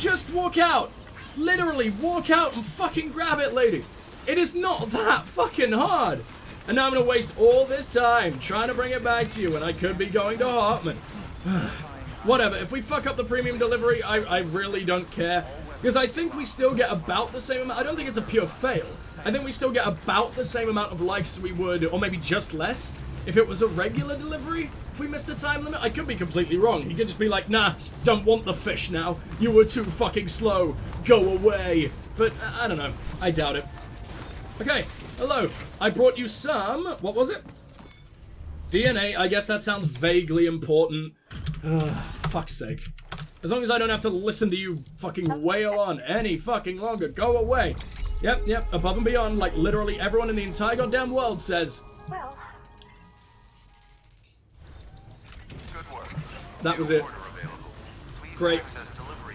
Just walk out. Literally, walk out and fucking grab it, lady. It is not that fucking hard. And now I'm gonna waste all this time trying to bring it back to you when I could be going to Hartman. Whatever, if we fuck up the premium delivery, I really don't care. Because I think we still get about the same amount. I don't think it's a pure fail. I think we still get about the same amount of likes we would, or maybe just less, if it was a regular delivery. If we missed the time limit, I could be completely wrong. He could just be like, nah, don't want the fish now. You were too fucking slow. Go away. But I don't know. I doubt it. Okay, hello. I brought you some, what was it? DNA, I guess that sounds vaguely important. Fuck's sake. As long as I don't have to listen to you fucking wail on any fucking longer, go away. Yep, above and beyond, like literally everyone in the entire goddamn world says. Well. Good work. That was it. Great.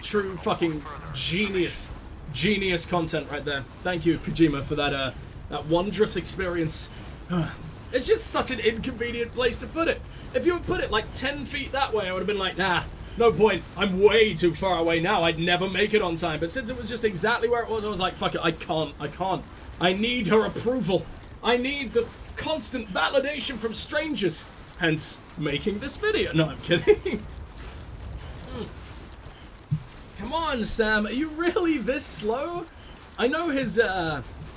True fucking genius content right there. Thank you, Kojima, for that wondrous experience. It's just such an inconvenient place to put it. If you had put it like 10 feet that way, I would have been like, nah, no point. I'm way too far away now. I'd never make it on time. But since it was just exactly where it was, I was like, fuck it, I can't. I need her approval. I need the constant validation from strangers. Hence, making this video. No, I'm kidding. Come on, Sam. Are you really this slow? I know his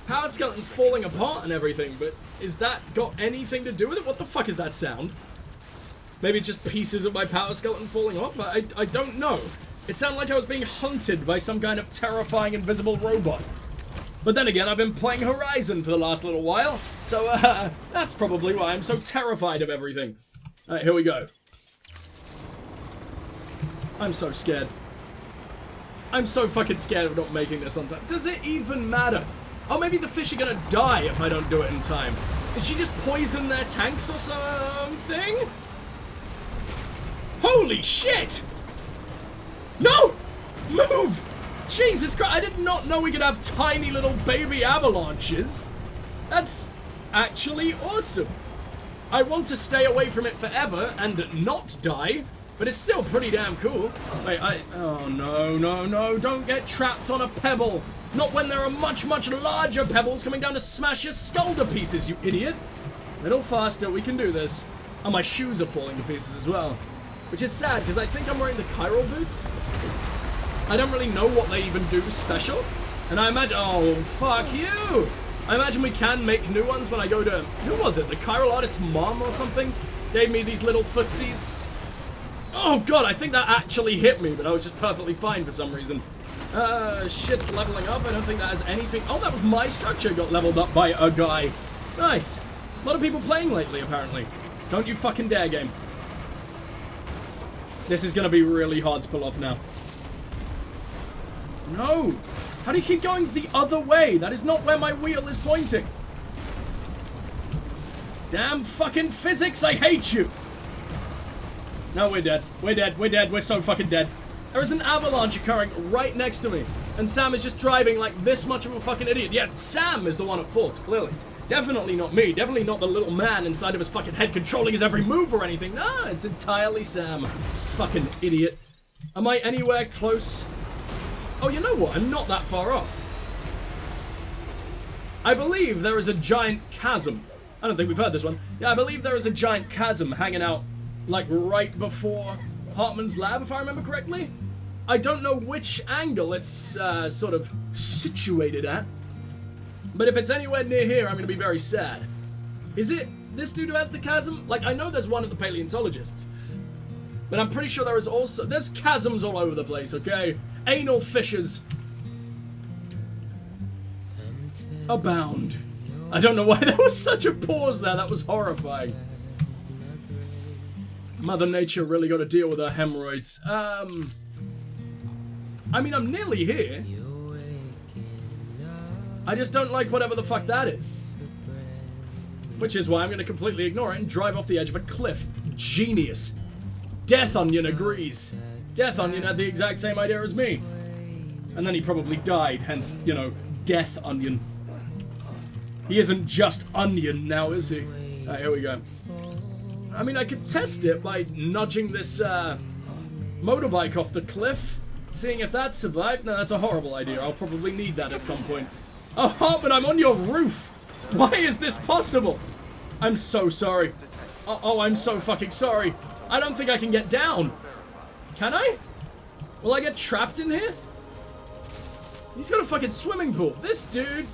power skeleton's falling apart and everything, but is that got anything to do with it? What the fuck is that sound? Maybe just pieces of my power skeleton falling off? I don't know. It sounded like I was being hunted by some kind of terrifying invisible robot. But then again, I've been playing Horizon for the last little while, so that's probably why I'm so terrified of everything. Alright, here we go. I'm so scared. I'm so fucking scared of not making this on time. Does it even matter? Oh, maybe the fish are gonna die if I don't do it in time. Did she just poison their tanks or something? Holy shit! No! Move! Jesus Christ, I did not know we could have tiny little baby avalanches. That's actually awesome. I want to stay away from it forever and not die, but it's still pretty damn cool. Wait, oh no, don't get trapped on a pebble. Not when there are much larger pebbles coming down to smash your skull to pieces, you idiot. A little faster, we can do this. Oh, my shoes are falling to pieces as well. Which is sad, because I think I'm wearing the chiral boots. I don't really know what they even do special. And I imagine, oh, fuck you. I imagine we can make new ones when I go to, who was it? The chiral artist's mom or something? Gave me these little footsies. Oh god, I think that actually hit me, but I was just perfectly fine for some reason. Shit's leveling up. I don't think that has anything. Oh, that was my structure got leveled up by a guy. Nice. A lot of people playing lately, apparently. Don't you fucking dare, game. This is gonna be really hard to pull off now. No! How do you keep going the other way? That is not where my wheel is pointing. Damn fucking physics, I hate you! No, we're dead. We're dead. We're dead. We're so fucking dead. There is an avalanche occurring right next to me. And Sam is just driving like this much of a fucking idiot. Yeah, Sam is the one at fault, clearly. Definitely not me. Definitely not the little man inside of his fucking head controlling his every move or anything. No, it's entirely Sam. Fucking idiot. Am I anywhere close? Oh, you know what? I'm not that far off. I believe there is a giant chasm. I don't think we've heard this one. Yeah, I believe there is a giant chasm hanging out, like, right before Hartman's lab, if I remember correctly. I don't know which angle it's sort of situated at. But if it's anywhere near here, I'm going to be very sad. Is it this dude who has the chasm? Like, I know there's one at the paleontologists. But I'm pretty sure there is also... There's chasms all over the place, okay? Anal fissures abound. I don't know why there was such a pause there. That was horrifying. Mother Nature really got to deal with her hemorrhoids. I mean, I'm nearly here. I just don't like whatever the fuck that is. Which is why I'm going to completely ignore it and drive off the edge of a cliff. Genius. Death Onion agrees. Death Onion had the exact same idea as me. And then he probably died, hence, you know, Death Onion. He isn't just Onion now, is he? Alright, here we go. I mean, I could test it by nudging this motorbike off the cliff. Seeing if that survives. No, that's a horrible idea. I'll probably need that at some point. Oh, Hartman, I'm on your roof. Why is this possible? I'm so sorry. Oh, I'm so fucking sorry. I don't think I can get down. Can I? Will I get trapped in here? He's got a fucking swimming pool. This dude.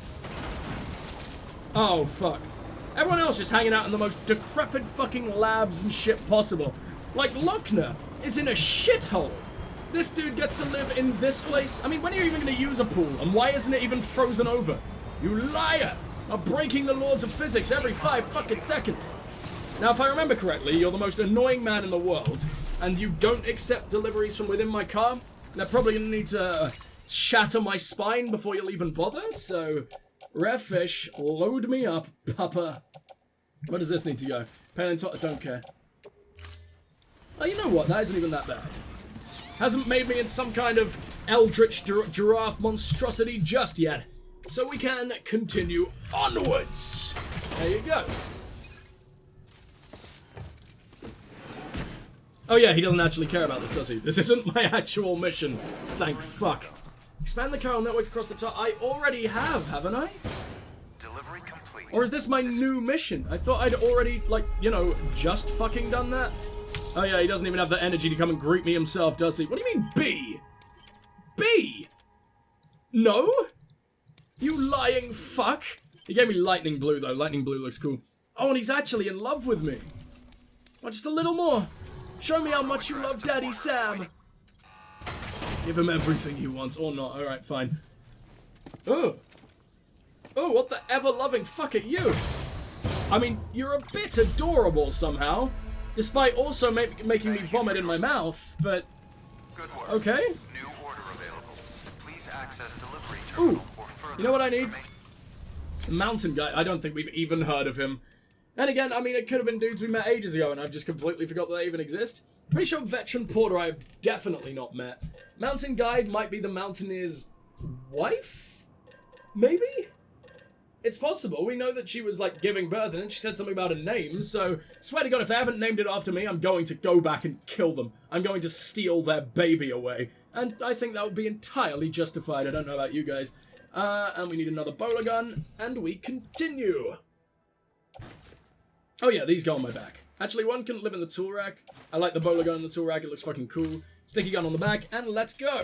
Oh, fuck. Everyone else just hanging out in the most decrepit fucking labs and shit possible. Like, Lochner is in a shithole. This dude gets to live in this place. I mean, when are you even going to use a pool? And why isn't it even frozen over? You liar! Are breaking the laws of physics every 5 fucking seconds. Now, if I remember correctly, you're the most annoying man in the world, and you don't accept deliveries from within my car. They're probably going to need to shatter my spine before you'll even bother, so... Rare fish, load me up, papa. Where does this need to go? Paleontologist, don't care. Oh, you know what? That isn't even that bad. Hasn't made me in some kind of eldritch giraffe monstrosity just yet. So we can continue onwards. There you go. Oh yeah, he doesn't actually care about this, does he? This isn't my actual mission. Thank fuck. Expand the chiral network across the top. I already have, haven't I? Delivery complete. Or is this my new mission? I thought I'd already, like, you know, just fucking done that. Oh yeah, he doesn't even have the energy to come and greet me himself, does he? What do you mean, B? B? No? You lying fuck. He gave me lightning blue, though. Lightning blue looks cool. Oh, and he's actually in love with me. Oh, just a little more. Show me how much you love Daddy Sam. Give him everything he wants, or not. Alright, fine. Oh. Oh, what the ever-loving fuck are you? I mean, you're a bit adorable somehow. Despite also making me vomit in my mouth, but... Good work. Okay. New order available. Please access delivery terminal for further. You know what I need? The mountain guy. I don't think we've even heard of him. And again, I mean, it could have been dudes we met ages ago, and I've just completely forgot that they even exist. Pretty sure Veteran Porter I've definitely not met. Mountain Guide might be the Mountaineer's wife? Maybe? It's possible. We know that she was, like, giving birth, and then she said something about a name, so swear to God, if they haven't named it after me, I'm going to go back and kill them. I'm going to steal their baby away. And I think that would be entirely justified. I don't know about you guys. And we need another bowler gun, and we continue. Oh yeah, these go on my back. Actually, one can live in the tool rack. I like the bowler gun in the tool rack, it looks fucking cool. Sticky gun on the back, and let's go!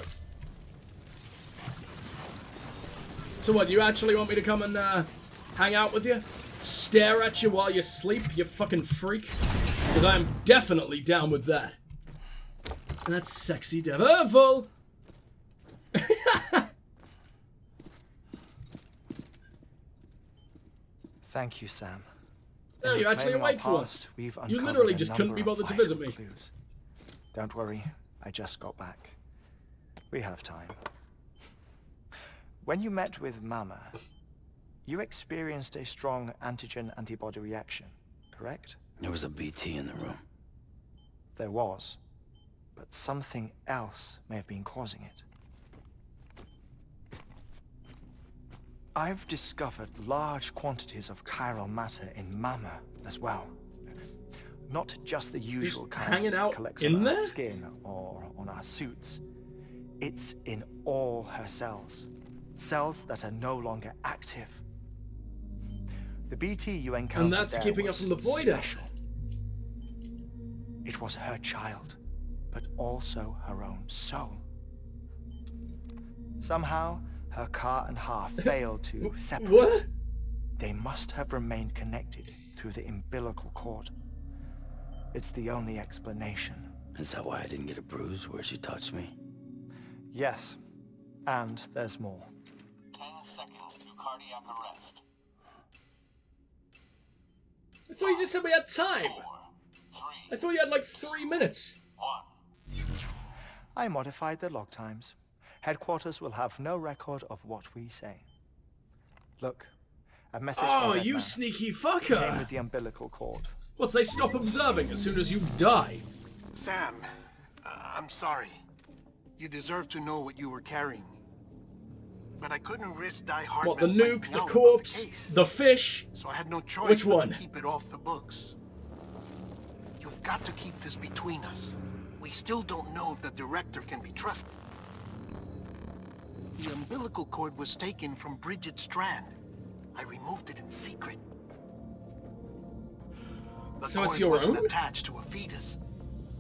So what, you actually want me to come and, hang out with you? Stare at you while you sleep, you fucking freak? Because I am definitely down with that. That's sexy devil! Thank you, Sam. No, you're actually awake for once. You literally just couldn't be bothered to visit me. Clues. Don't worry, I just got back. We have time. When you met with Mama, you experienced a strong antigen-antibody reaction, correct? There was a BT in the room. There was, but something else may have been causing it. I've discovered large quantities of chiral matter in Mama as well. Not just the usual kind hanging out collects in on there? our skin or on our suits. It's in all her cells. Cells that are no longer active. The BT you encountered And that's there keeping was us from the void. special. It was her child, but also her own soul. Somehow, her car and half failed to separate. What? They must have remained connected through the umbilical cord. It's the only explanation. Is that why I didn't get a bruise where she touched me? Yes, and there's more. 10 seconds to cardiac arrest. I thought you just said we had time. 4, 3, I thought you had like 3 minutes. 1. I modified the log times. Headquarters will have no record of what we say. Look, a message Oh, from you Redman. sneaky Came fucker. with the umbilical cord. What's they stop observing as soon as you die? Sam, I'm sorry. You deserve to know what you were carrying. But I couldn't risk Die Hard. What, the nuke, the corpse, the fish? So I had no choice Which but one? to keep it off the books. You've got to keep this between us. We still don't know if the director can be trusted. umbilical cord was taken from Bridget's strand. I removed it in secret. The So it's cord your wasn't own? attached to a fetus.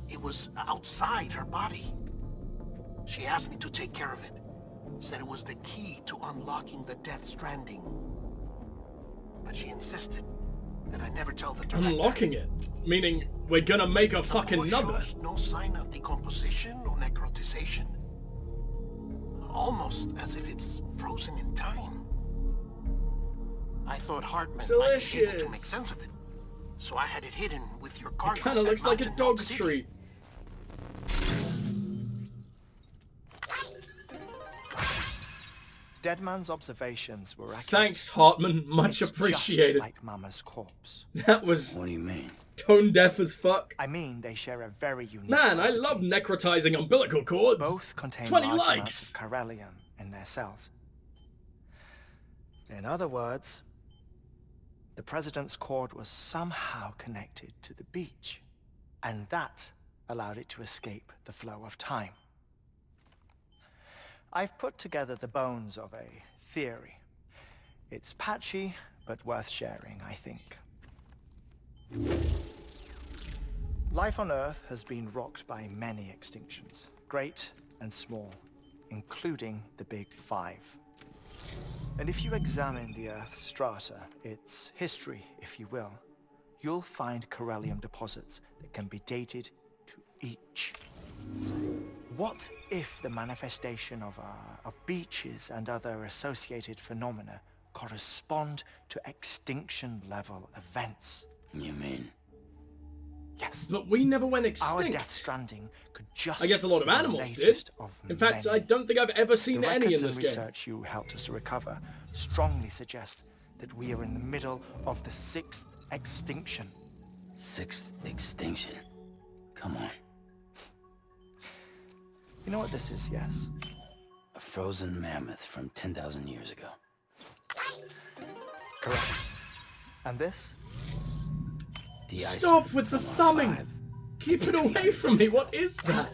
It was outside her body. She asked me to take care of it. Said it was the key to unlocking the Death Stranding. But she insisted that I never tell the director. Unlocking it? Meaning we're gonna make a fucking cord number. shows no sign of decomposition or necrotization. Almost as if it's frozen in time. I thought Hartman might be able to Delicious. make sense of it. So I had it hidden with your cargo. It kind of at looks like a Mountain dog Dog City. treat. Deadman's observations were accurate. Thanks, Hartman. Much It's appreciated. Just like Mama's corpse. That was What do you mean? tone deaf as fuck. I mean, they share a very unique Man, I property. love necrotizing umbilical cords. Both contain 20 large likes. amounts of chiralium in their cells. In other words, the president's cord was somehow connected to the beach, and that allowed it to escape the flow of time. I've put together the bones of a theory. It's patchy, but worth sharing, I think. Life on Earth has been rocked by many extinctions, great and small, including the Big Five. And if you examine the Earth's strata, its history, if you will, you'll find chiralium deposits that can be dated to each. What if the manifestation of beaches and other associated phenomena correspond to extinction-level events? You mean? Yes. But we never went Our extinct. Death Stranding could just I guess a lot of be the animals did. latest of In fact, many. I don't think I've ever seen The any records in and this game. research you helped us to recover strongly suggest that we are in the middle of the 6th extinction. 6th extinction. Come on. You know what this is, yes? A frozen mammoth from 10,000 years ago. Correct. And this? The Stop ice with the from thumbing. R5. Keep it away from me. What is that?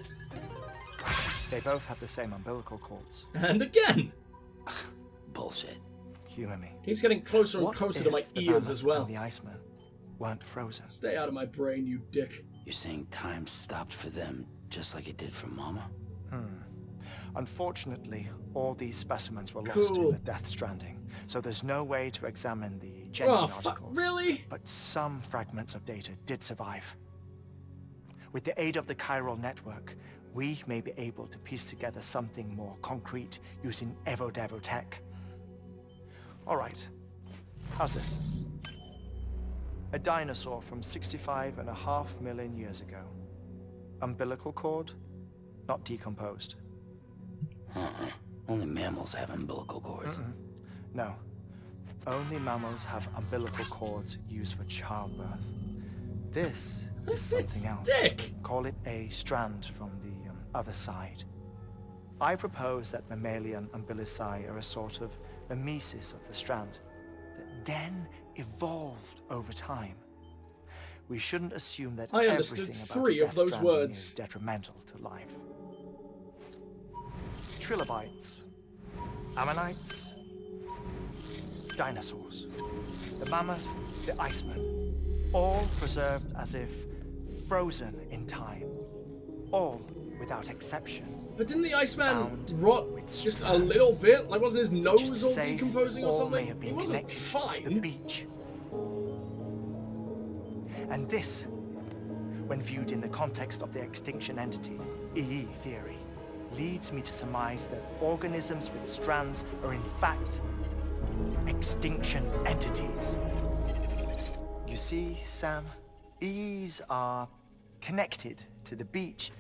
They both have the same umbilical cords. And again. Bullshit. Humor me. Keeps getting closer and What closer if to my the ears mammoth as well. and the Iceman weren't frozen? Stay out of my brain, you dick. You're saying time stopped for them just like it did for Mama? Unfortunately, all these specimens were lost in Cool. the Death Stranding, so there's no way to examine the genuine Oh, fuck. articles. Really? But some fragments of data did survive. With the aid of the chiral network, we may be able to piece together something more concrete using Evo-Devo tech. All right, how's this? A dinosaur from 65.5 million years ago. Umbilical cord, not decomposed. Only mammals have umbilical cords. No, only mammals have umbilical cords used for childbirth. This is something else. Dick. Call it a strand from the other side. I propose that mammalian umbilici are a sort of mimesis of the strand that then evolved over time. We shouldn't assume that I understood everything about 3 the of Death those Stranding words. is detrimental to life. Trilobites, ammonites, dinosaurs, the mammoth, the Iceman, all preserved as if frozen in time, all without exception. But didn't the Iceman Found rot with just a strands. little bit? Like, wasn't his Which is nose to all say, decomposing or all may something? have He been wasn't connected to the fine. beach. And this, when viewed in the context of the extinction entity, EE theory, leads me to surmise that organisms with strands are in fact extinction entities. You see, Sam, EEs are connected to the beach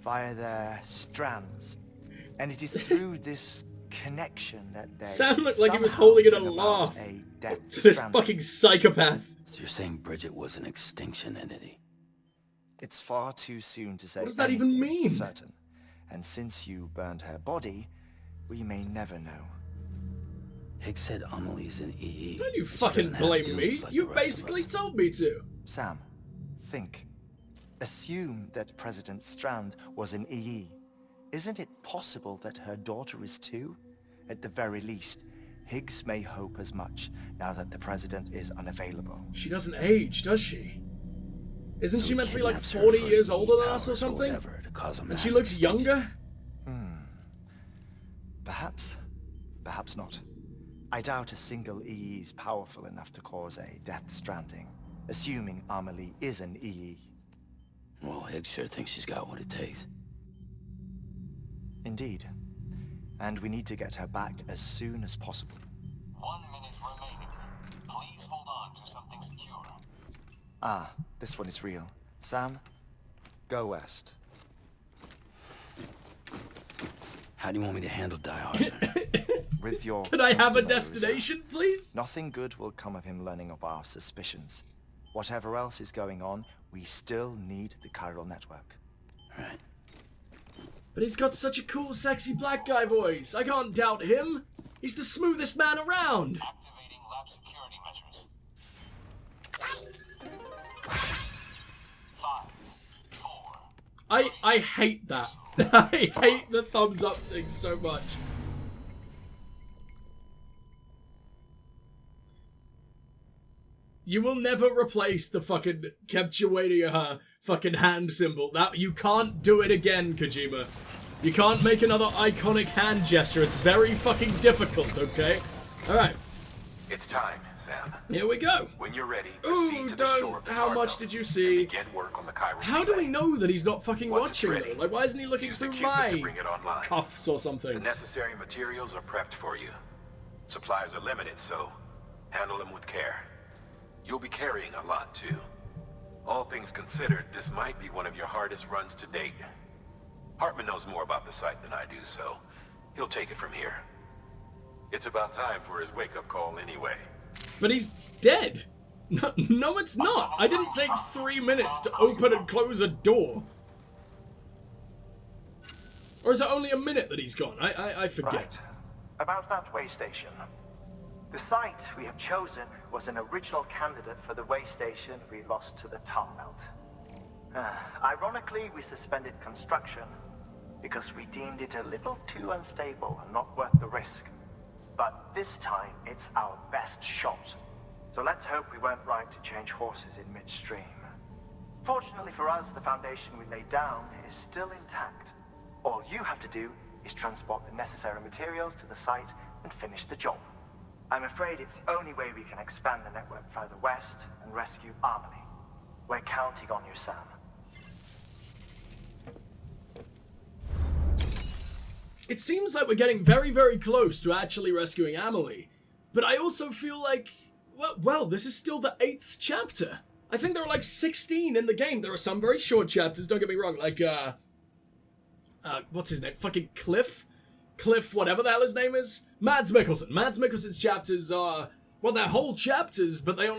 via their strands. And it is through this connection that they Sam looked like he was somehow holding it a bring about laugh a Death to this Stranding. fucking psychopath. So you're saying Bridget was an extinction entity? It's far too soon to say What does that even anything for mean? certain. And since you burned her body, we may never know. Higgs said Amelie's an EE. Don't you but she fucking doesn't have blame dunes me. like You the rest of basically us. told me to. Sam, think. Assume that President Strand was an EE. Isn't it possible that her daughter is too? At the very least, Higgs may hope as much now that the president is unavailable. She doesn't age, does she? Isn't So she he meant to be like kidnaps her 40 for years EE older than us powers or something? whatever to cause a And she mass looks extinction. younger? Perhaps. Perhaps not. I doubt a single EE is powerful enough to cause a Death Stranding, assuming Amelie is an EE. Well, Higgs sure thinks she's got what it takes. Indeed. And we need to get her back as soon as possible. 1 minute remaining. Please hold on to something secure. Ah, this one is real. Sam, go west. How do you want me to handle Die Hard? With your... Can I have a customer, destination, please? Nothing good will come of him learning of our suspicions. Whatever else is going on, we still need the chiral network. Right. But he's got such a cool, sexy black guy voice. I can't doubt him. He's the smoothest man around. Activating lab security measures. 5, 4. I hate that. I hate the thumbs up thing so much. You will never replace the fucking kept you waiting fucking hand symbol. That you can't do it again, Kojima. You can't make another iconic hand gesture. It's very fucking difficult, okay? Alright, It's time, Sam. here we go. When you're ready, Ooh, proceed to the shore of the how tar much belt did you and see? begin work on the chiral How do we relay. know that he's not fucking Once it's watching ready, though? Like, why isn't he looking use the through Cupid to my bring it online. cuffs or The something? necessary materials are prepped for you. Supplies are limited, so handle them with care. You'll be carrying a lot, too. All things considered, this might be one of your hardest runs to date. Hartman knows more about the site than I do, so he'll take it from here. It's about time for his wake-up call anyway. But he's dead. No, it's not. I didn't take 3 minutes to open and close a door. Or is it only a minute that he's gone? I forget. Right. About that way station. The site we have chosen was an original candidate for the way station we lost to the tar belt. Ironically, we suspended construction because we deemed it a little too unstable and not worth the risk. But this time, it's our best shot. So let's hope we weren't right to change horses in midstream. Fortunately for us, the foundation we laid down is still intact. All you have to do is transport the necessary materials to the site and finish the job. I'm afraid it's the only way we can expand the network further west and rescue Amelie. We're counting on you, Sam. It seems like we're getting very, very close to actually rescuing Amelie. But I also feel like, well, this is still the 8th chapter. I think there are like 16 in the game. There are some very short chapters, don't get me wrong, like, what's his name? Fucking Cliff, whatever the hell his name is. Mads Mikkelsen. Mads Mikkelsen's chapters are, well, they're whole chapters, but they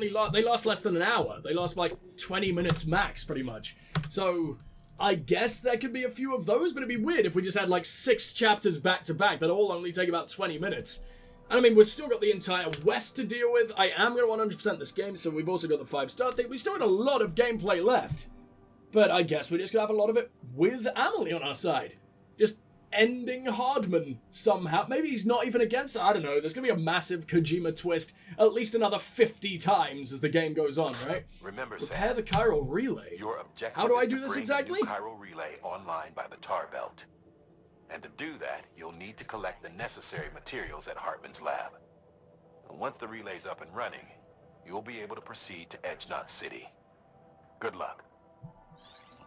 last less than an hour. They last like 20 minutes max, pretty much. So I guess there could be a few of those, but it'd be weird if we just had like 6 chapters back to back that all only take about 20 minutes. And I mean, we've still got the entire West to deal with. I am going to 100% this game, so we've also got the 5-star thing. We still got a lot of gameplay left. But I guess we're just going to have a lot of it with Amelie on our side. Just ending Hardman somehow. Maybe he's not even against it. I don't know. There's going to be a massive Kojima twist at least another 50 times as the game goes on, right? Remember, Repair Sam, the chiral relay. your objective How do I is do to this bring exactly? the new chiral relay online by the tar belt. And to do that, you'll need to collect the necessary materials at Hartman's lab. And once the relay's up and running, you'll be able to proceed to Edge Knot City. Good luck.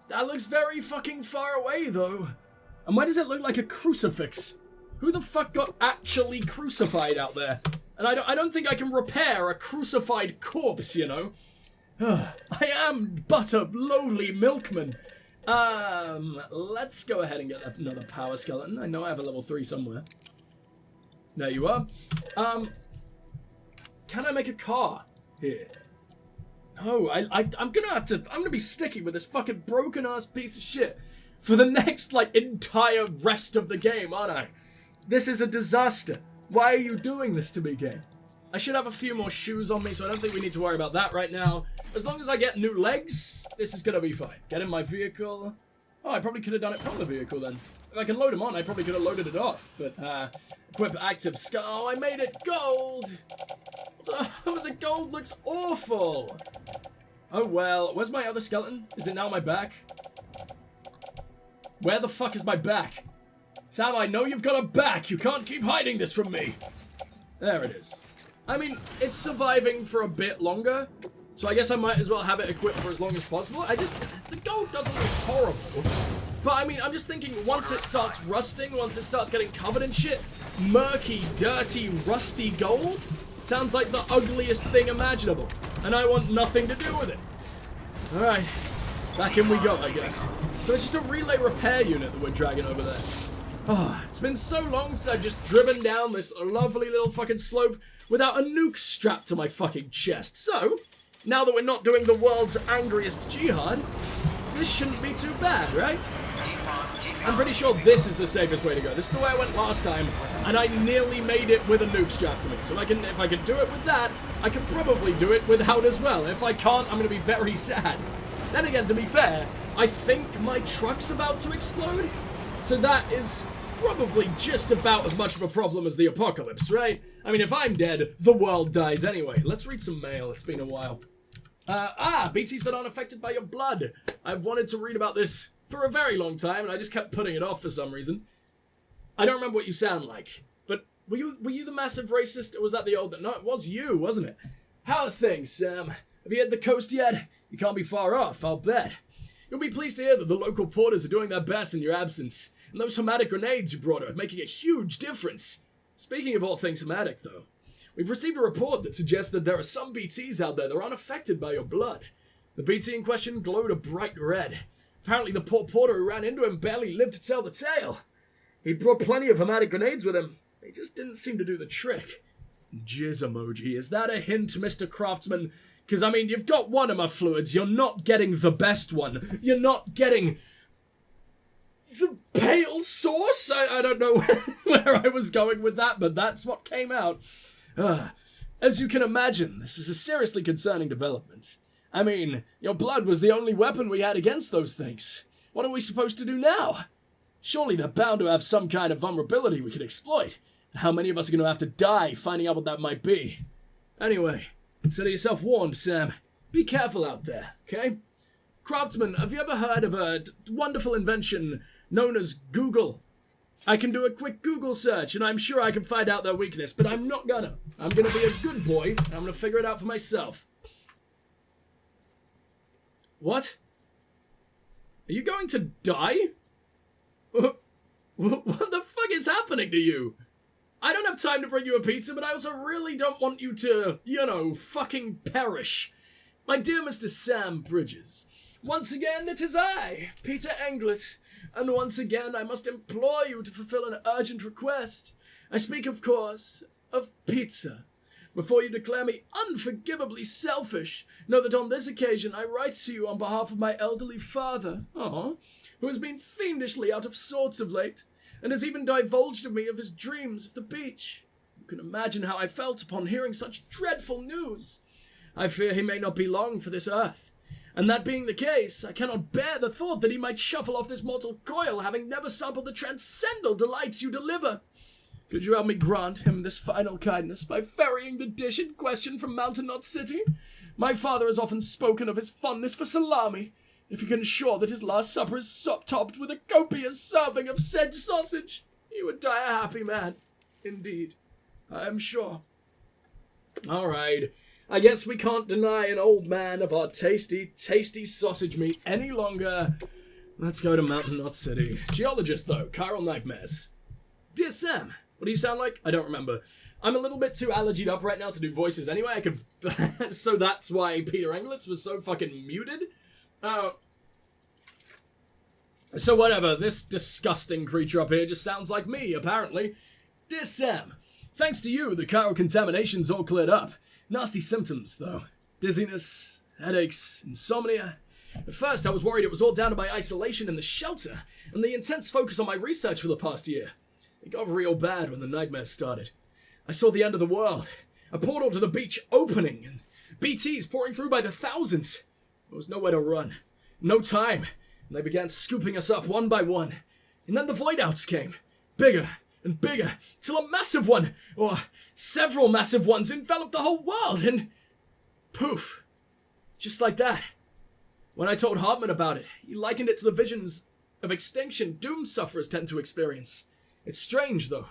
That looks very fucking far away, though. And why does it look like a crucifix? Who the fuck got actually crucified out there? And I don't think I can repair a crucified corpse, you know? I am but a lowly milkman. Let's go ahead and get another power skeleton. I know I have a level 3 somewhere. There you are. Can I make a car here? No, I'm gonna be sticking with this fucking broken ass piece of shit for the next, like, entire rest of the game, aren't I? This is a disaster. Why are you doing this to me, game? I should have a few more shoes on me, so I don't think we need to worry about that right now. As long as I get new legs, this is gonna be fine. Get in my vehicle. Oh, I probably could have done it from the vehicle then. If I can load them on, I probably could have loaded it off. But, equip active skull. Oh, I made it gold! Oh, the gold looks awful! Oh well, where's my other skeleton? Is it now my back? Where the fuck is my back? Sam, I know you've got a back! You can't keep hiding this from me! There it is. I mean, it's surviving for a bit longer, so I guess I might as well have it equipped for as long as possible. The gold doesn't look horrible, but I mean, I'm just thinking once it starts rusting, once it starts getting covered in shit, murky, dirty, rusty gold sounds like the ugliest thing imaginable, and I want nothing to do with it. Alright, back in we go, I guess. So it's just a relay repair unit that we're dragging over there. Oh, it's been so long since I've just driven down this lovely little fucking slope without a nuke strapped to my fucking chest. So, now that we're not doing the world's angriest jihad, this shouldn't be too bad, right? I'm pretty sure this is the safest way to go. This is the way I went last time, and I nearly made it with a nuke strapped to me. So if I can do it with that, I can probably do it without as well. If I can't, I'm going to be very sad. Then again, to be fair, I think my truck's about to explode, so that is probably just about as much of a problem as the apocalypse, right? I mean, if I'm dead, the world dies anyway. Let's read some mail. It's been a while. BTs that aren't affected by your blood. I've wanted to read about this for a very long time, and I just kept putting it off for some reason. I don't remember what you sound like, but were you the massive racist, or was that the old... No, it was you, wasn't it? How are things, Sam? Have you hit the coast yet? You can't be far off, I'll bet. You'll be pleased to hear that the local porters are doing their best in your absence, and those hematic grenades you brought are making a huge difference. Speaking of all things hematic, though, we've received a report that suggests that there are some BTs out there that are unaffected by your blood. The BT in question glowed a bright red. Apparently the poor porter who ran into him barely lived to tell the tale. He'd brought plenty of hematic grenades with him. They just didn't seem to do the trick. Jizz emoji. Is that a hint, Mr. Craftsman? Because, I mean, you've got one of my fluids. You're not getting the best one. You're not getting the pale sauce? I don't know where I was going with that, but that's what came out. As you can imagine, this is a seriously concerning development. I mean, your blood was the only weapon we had against those things. What are we supposed to do now? Surely they're bound to have some kind of vulnerability we could exploit. How many of us are going to have to die finding out what that might be? Anyway, consider yourself warned, Sam. Be careful out there, okay? Craftsman, have you ever heard of a wonderful invention known as Google? I can do a quick Google search, and I'm sure I can find out their weakness, but I'm not gonna. I'm gonna be a good boy, and I'm gonna figure it out for myself. What? Are you going to die? What the fuck is happening to you? I don't have time to bring you a pizza, but I also really don't want you to, fucking perish. My dear Mr. Sam Bridges, once again it is I, Peter Anglet, and once again I must implore you to fulfill an urgent request. I speak, of course, of pizza. Before you declare me unforgivably selfish, know that on this occasion I write to you on behalf of my elderly father, who has been fiendishly out of sorts of late, and has even divulged to me of his dreams of the beach. You can imagine how I felt upon hearing such dreadful news. I fear he may not be long for this earth, and that being the case, I cannot bear the thought that he might shuffle off this mortal coil, having never sampled the transcendental delights you deliver. Could you help me grant him this final kindness by ferrying the dish in question from Mountain Knot City? My father has often spoken of his fondness for salami. If you can ensure that his last supper is topped with a copious serving of said sausage, he would die a happy man. Indeed, I am sure. All right, I guess we can't deny an old man of our tasty, tasty sausage meat any longer. Let's go to Mountain Knot City. Geologist, though, Chiral Nightmares. Dear Sam, what do you sound like? I don't remember. I'm a little bit too allergied up right now to do voices anyway. I could... So that's why Peter Englitz was so fucking muted. So whatever, this disgusting creature up here just sounds like me, apparently. Dear Sam, thanks to you, the chiral contamination's all cleared up. Nasty symptoms, though. Dizziness, headaches, insomnia. At first, I was worried it was all down to my isolation in the shelter and the intense focus on my research for the past year. It got real bad when the nightmares started. I saw the end of the world, a portal to the beach opening, and BTs pouring through by the thousands. There was nowhere to run, no time, and they began scooping us up one by one. And then the void outs came, bigger and bigger, till a massive one, or several massive ones, enveloped the whole world, and poof, just like that. When I told Hartman about it, he likened it to the visions of extinction doom sufferers tend to experience. It's strange, though.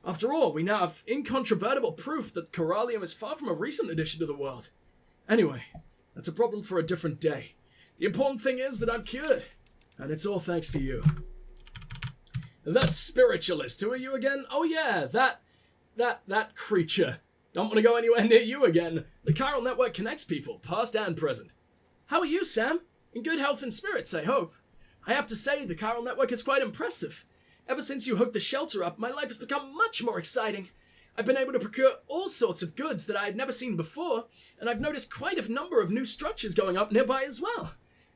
After all, we now have incontrovertible proof that Corallium is far from a recent addition to the world. Anyway, that's a problem for a different day. The important thing is that I'm cured, and it's all thanks to you. The spiritualist, who are you again? Oh yeah, that creature. Don't want to go anywhere near you again. The chiral network connects people, past and present. How are you, Sam? In good health and spirits, I hope. I have to say, the chiral network is quite impressive. Ever since you hooked the shelter up, my life has become much more exciting. I've been able to procure all sorts of goods that I had never seen before, and I've noticed quite a number of new structures going up nearby as well.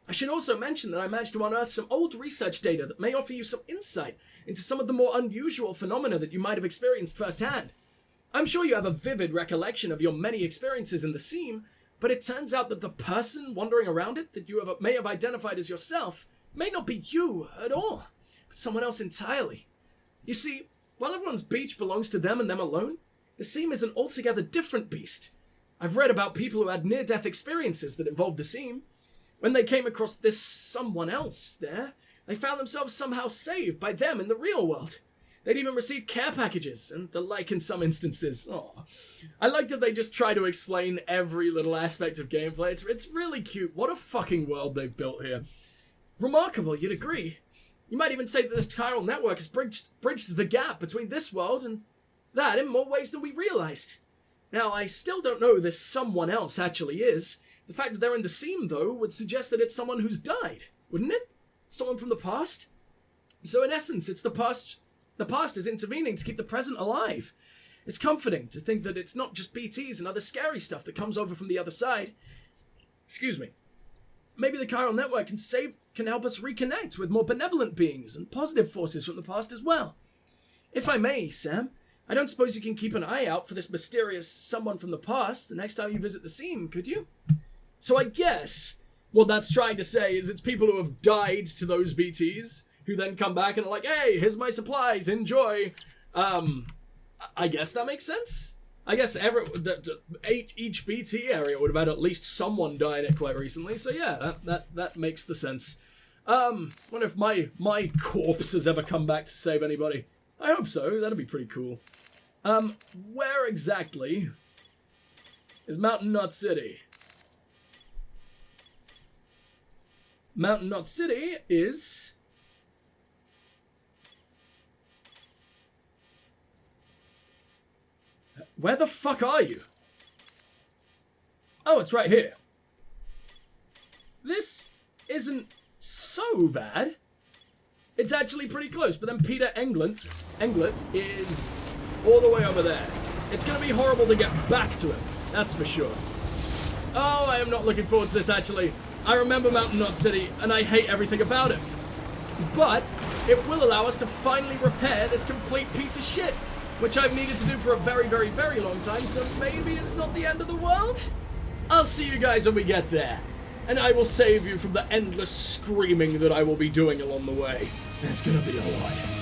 I should also mention that I managed to unearth some old research data that may offer you some insight into some of the more unusual phenomena that you might have experienced firsthand. I'm sure you have a vivid recollection of your many experiences in the seam, but it turns out that the person wandering around it that you may have identified as yourself may not be you at all, but someone else entirely. You see, while everyone's beach belongs to them and them alone, the seam is an altogether different beast. I've read about people who had near-death experiences that involved the seam. When they came across this someone else there, they found themselves somehow saved by them in the real world. They'd even receive care packages and the like in some instances. Aww. I like that they just try to explain every little aspect of gameplay. It's really cute. What a fucking world they've built here. Remarkable, you'd agree. You might even say that this chiral network has bridged the gap between this world and that in more ways than we realized. Now, I still don't know who this someone else actually is. The fact that they're in the seam, though, would suggest that it's someone who's died, wouldn't it? Someone from the past? So in essence, it's the past. The past is intervening to keep the present alive. It's comforting to think that it's not just BTs and other scary stuff that comes over from the other side. Excuse me. Maybe the chiral network can help us reconnect with more benevolent beings and positive forces from the past as well. If I may, Sam, I don't suppose you can keep an eye out for this mysterious someone from the past the next time you visit the seam, could you? So I guess what that's trying to say is it's people who have died to those BTs who then come back and are like, hey, here's my supplies, enjoy. I guess that makes sense. I guess each BT area would have had at least someone die in it quite recently, so yeah, that makes the sense. Wonder if my corpse has ever come back to save anybody. I hope so, that'd be pretty cool. Where exactly is Mountain Knot City? Mountain Knot City is... Where the fuck are you? Oh, it's right here. This isn't so bad. It's actually pretty close, but then Peter Englet is all the way over there. It's gonna be horrible to get back to him, that's for sure. Oh, I am not looking forward to this, actually. I remember Mountain Knot City, and I hate everything about it. But it will allow us to finally repair this complete piece of shit, which I've needed to do for a very, very, very long time, so maybe it's not the end of the world? I'll see you guys when we get there, and I will save you from the endless screaming that I will be doing along the way. There's gonna be a lot.